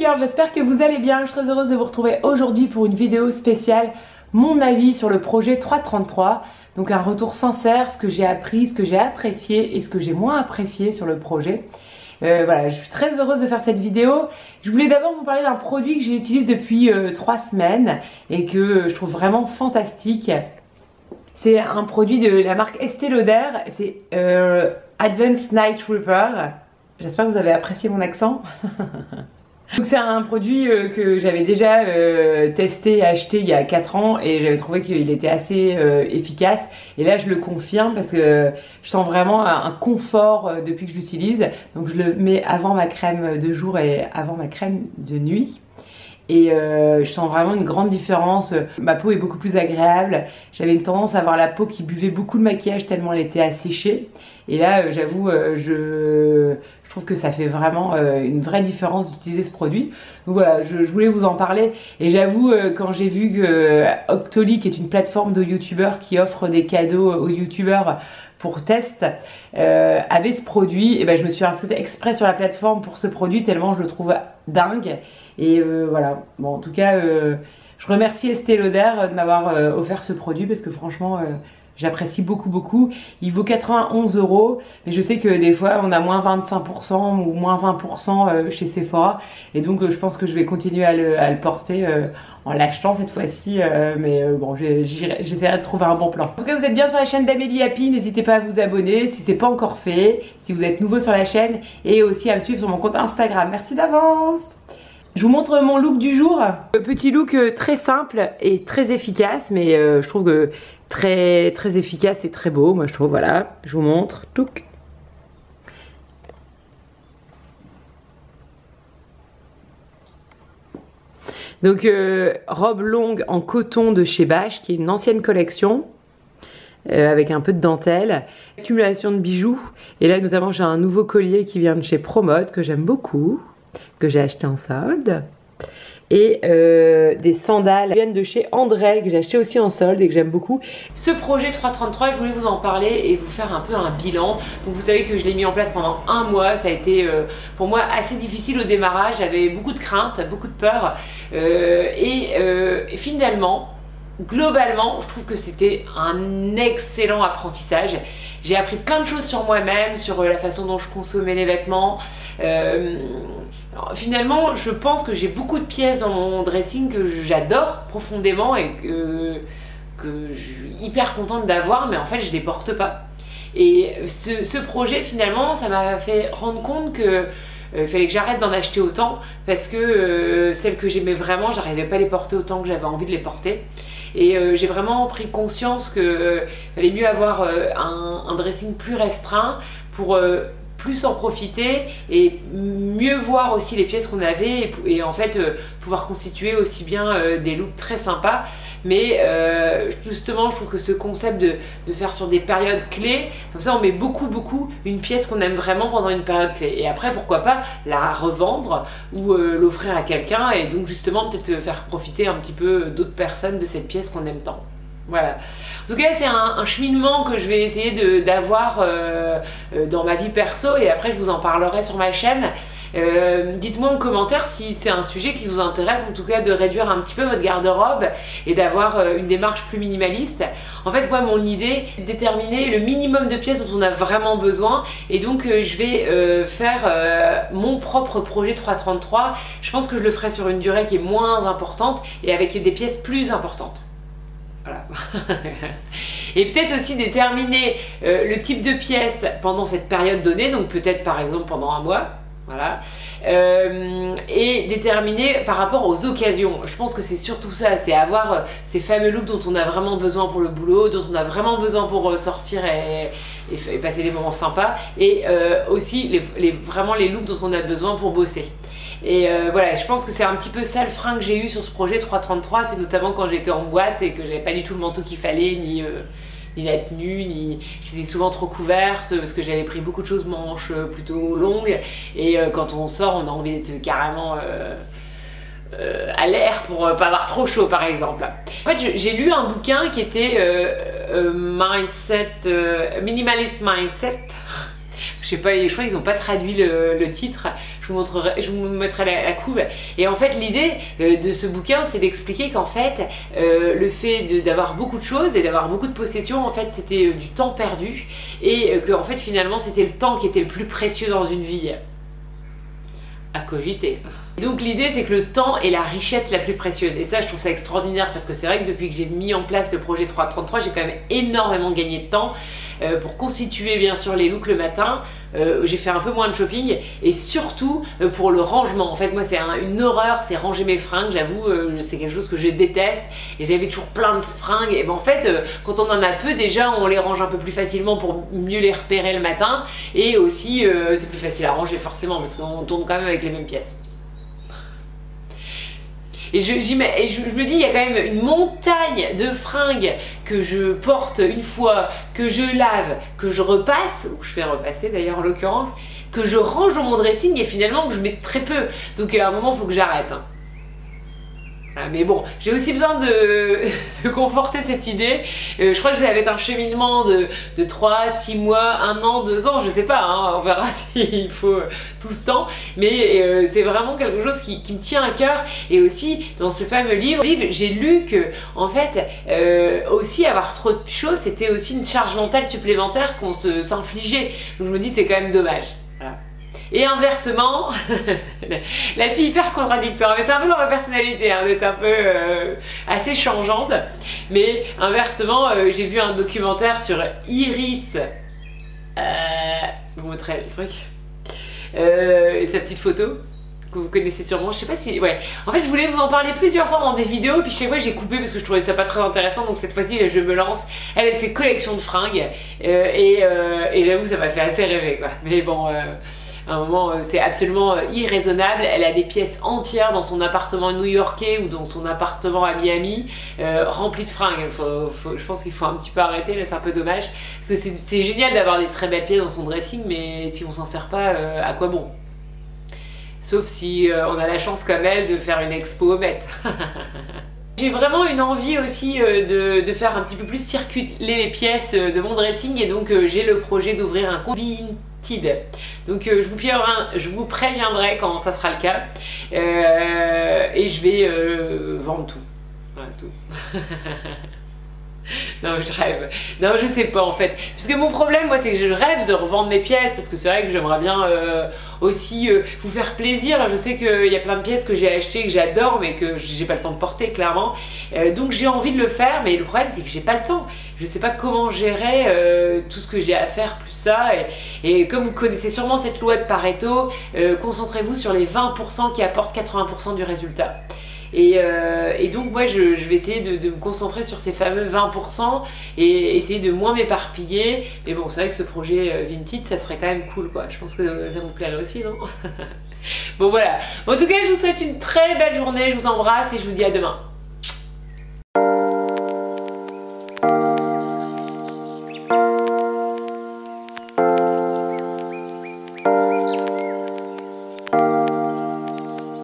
girls, j'espère que vous allez bien. Je suis très heureuse de vous retrouver aujourd'hui pour une vidéo spéciale, mon avis sur le projet 333. Donc un retour sincère, ce que j'ai appris, ce que j'ai apprécié et ce que j'ai moins apprécié sur le projet. Voilà, je suis très heureuse de faire cette vidéo. Je voulais d'abord vous parler d'un produit que j'utilise depuis 3 semaines et que je trouve vraiment fantastique. C'est un produit de la marque Estée Lauder, c'est Advanced Night Repair. J'espère que vous avez apprécié mon accent. C'est un produit que j'avais déjà testé et acheté il y a 4 ans et j'avais trouvé qu'il était assez efficace. Et là je le confirme parce que je sens vraiment un confort depuis que je l'utilise. Donc je le mets avant ma crème de jour et avant ma crème de nuit. Et je sens vraiment une grande différence. Ma peau est beaucoup plus agréable. J'avais une tendance à avoir la peau qui buvait beaucoup de maquillage tellement elle était asséchée. Et là j'avoue je trouve que ça fait vraiment une vraie différence d'utiliser ce produit. Donc voilà, je voulais vous en parler. Et j'avoue quand j'ai vu que Octoly, qui est une plateforme de youtubeurs qui offre des cadeaux aux youtubeurs pour test, avait ce produit, et ben je me suis inscrite exprès sur la plateforme pour ce produit tellement je le trouve dingue. Et voilà, bon en tout cas je remercie Estée Lauder de m'avoir offert ce produit parce que franchement j'apprécie beaucoup. Il vaut 91 €, mais je sais que des fois on a moins 25% ou moins 20% chez Sephora. Et donc je pense que je vais continuer à le porter en l'achetant cette fois-ci. Mais bon, j'essaierai de trouver un bon plan. En tout cas, vous êtes bien sur la chaîne d'Amélie Happy. N'hésitez pas à vous abonner si c'est pas encore fait, si vous êtes nouveau sur la chaîne. Et aussi à me suivre sur mon compte Instagram. Merci d'avance. Je vous montre mon look du jour. Petit look très simple et très efficace, mais je trouve que très efficace et très beau. Moi je trouve, voilà, je vous montre. Touc. Donc robe longue en coton de chez Bache, qui est une ancienne collection. Avec un peu de dentelle, accumulation de bijoux. Et là notamment j'ai un nouveau collier qui vient de chez Promode que j'aime beaucoup, que j'ai acheté en solde, et des sandales qui viennent de chez André que j'ai acheté aussi en solde et que j'aime beaucoup. Ce projet 333, je voulais vous en parler et vous faire un peu un bilan. Donc vous savez que je l'ai mis en place pendant 1 mois. Ça a été pour moi assez difficile au démarrage, j'avais beaucoup de craintes, beaucoup de peur et finalement globalement, je trouve que c'était un excellent apprentissage. J'ai appris plein de choses sur moi-même, sur la façon dont je consommais les vêtements. Finalement, je pense que j'ai beaucoup de pièces dans mon dressing que j'adore profondément et que je suis hyper contente d'avoir, mais en fait, je les porte pas. Et ce projet, finalement, ça m'a fait rendre compte que il fallait que j'arrête d'en acheter autant parce que celles que j'aimais vraiment, j'arrivais pas à les porter autant que j'avais envie de les porter. Et j'ai vraiment pris conscience qu'il fallait mieux avoir un dressing plus restreint pour plus en profiter et mieux voir aussi les pièces qu'on avait et en fait pouvoir constituer aussi bien des looks très sympas. Mais justement je trouve que ce concept de faire sur des périodes clés, comme ça on met beaucoup une pièce qu'on aime vraiment pendant une période clé et après pourquoi pas la revendre ou l'offrir à quelqu'un et donc justement peut-être faire profiter un petit peu d'autres personnes de cette pièce qu'on aime tant. Voilà. En tout cas, c'est un cheminement que je vais essayer d'avoir dans ma vie perso et après je vous en parlerai sur ma chaîne. Dites-moi en commentaire si c'est un sujet qui vous intéresse, en tout cas de réduire un petit peu votre garde-robe et d'avoir une démarche plus minimaliste. En fait, moi, mon idée, c'est de déterminer le minimum de pièces dont on a vraiment besoin et donc je vais faire mon propre projet 333. Je pense que je le ferai sur une durée qui est moins importante et avec des pièces plus importantes. Voilà. Et peut-être aussi déterminer le type de pièce pendant cette période donnée, donc peut-être par exemple pendant 1 mois, voilà, et déterminer par rapport aux occasions. Je pense que c'est surtout ça, c'est avoir ces fameux looks dont on a vraiment besoin pour le boulot, dont on a vraiment besoin pour sortir et passer des moments sympas, et aussi vraiment les looks dont on a besoin pour bosser. Et voilà, je pense que c'est un petit peu ça le frein que j'ai eu sur ce projet 333, c'est notamment quand j'étais en boîte et que j'avais pas du tout le manteau qu'il fallait, ni la tenue, j'étais souvent trop couverte parce que j'avais pris beaucoup de choses manches plutôt longues et quand on sort on a envie d'être carrément à l'air pour pas avoir trop chaud par exemple. En fait j'ai lu un bouquin qui était Minimalist Mindset je sais pas, je crois qu'ils n'ont pas traduit le titre, je vous mettrai la couve. Et en fait l'idée de ce bouquin c'est d'expliquer qu'en fait le fait d'avoir beaucoup de choses et d'avoir beaucoup de possessions, en fait c'était du temps perdu, et que en fait finalement c'était le temps qui était le plus précieux dans une vie. À cogiter. Donc l'idée c'est que le temps est la richesse la plus précieuse, et ça je trouve ça extraordinaire, parce que c'est vrai que depuis que j'ai mis en place le projet 333 j'ai quand même énormément gagné de temps pour constituer bien sûr les looks le matin. J'ai fait un peu moins de shopping, et surtout pour le rangement. En fait moi c'est une horreur, c'est ranger mes fringues, j'avoue, c'est quelque chose que je déteste, et j'avais toujours plein de fringues, et ben en fait quand on en a peu, déjà on les range un peu plus facilement pour mieux les repérer le matin, et aussi c'est plus facile à ranger forcément parce qu'on tourne quand même avec les mêmes pièces. Et je me dis, il y a quand même une montagne de fringues que je porte une fois, que je lave, que je repasse, ou que je fais repasser d'ailleurs en l'occurrence, que je range dans mon dressing, et finalement que je mets très peu. Donc à un moment, il faut que j'arrête. Hein. Mais bon, j'ai aussi besoin de conforter cette idée. Je crois que ça va être un cheminement de 3, 6 mois, 1 an, 2 ans, je sais pas, hein, on verra s'il faut tout ce temps. Mais c'est vraiment quelque chose qui me tient à cœur. Et aussi, dans ce fameux livre j'ai lu que, en fait, aussi avoir trop de choses, c'était aussi une charge mentale supplémentaire qu'on s'infligeait. Donc je me dis, c'est quand même dommage. Voilà. Et inversement, la fille hyper contradictoire, mais c'est un peu dans ma personnalité hein, d'être un peu assez changeante, mais inversement, j'ai vu un documentaire sur Iris, je vous montrerai le truc, sa petite photo que vous connaissez sûrement, je sais pas si... Ouais, en fait je voulais vous en parler plusieurs fois dans des vidéos, puis chaque fois j'ai coupé parce que je trouvais ça pas très intéressant, donc cette fois-ci je me lance. Elle fait collection de fringues, et j'avoue ça m'a fait assez rêver quoi, mais bon... à un moment, c'est absolument irraisonnable. Elle a des pièces entières dans son appartement new-yorkais ou dans son appartement à Miami, remplies de fringues. Je pense qu'il faut un petit peu arrêter, là c'est un peu dommage. Parce que c'est génial d'avoir des très belles pièces dans son dressing, mais si on s'en sert pas, à quoi bon? Sauf si on a la chance comme elle de faire une expo au Met. J'ai vraiment une envie aussi de faire un petit peu plus circuler les pièces de mon dressing, et donc j'ai le projet d'ouvrir un compte Vinted. Donc je vous préviendrai quand ça sera le cas, et je vais vendre tout. Voilà, tout. Non, je rêve. Non, je sais pas en fait. Parce que mon problème, moi, c'est que je rêve de revendre mes pièces, parce que c'est vrai que j'aimerais bien aussi vous faire plaisir. Je sais qu'il y a plein de pièces que j'ai achetées, que j'adore, mais que j'ai pas le temps de porter, clairement. Donc j'ai envie de le faire, mais le problème, c'est que j'ai pas le temps. Je sais pas comment gérer tout ce que j'ai à faire, plus ça. Et comme vous connaissez sûrement cette loi de Pareto, concentrez-vous sur les 20% qui apportent 80% du résultat. Et donc moi je vais essayer de me concentrer sur ces fameux 20% et essayer de moins m'éparpiller. Mais bon, c'est vrai que ce projet Vinted, ça serait quand même cool quoi. Je pense que ça vous plairait aussi, non? Bon voilà. Bon, en tout cas, je vous souhaite une très belle journée, je vous embrasse et je vous dis à demain.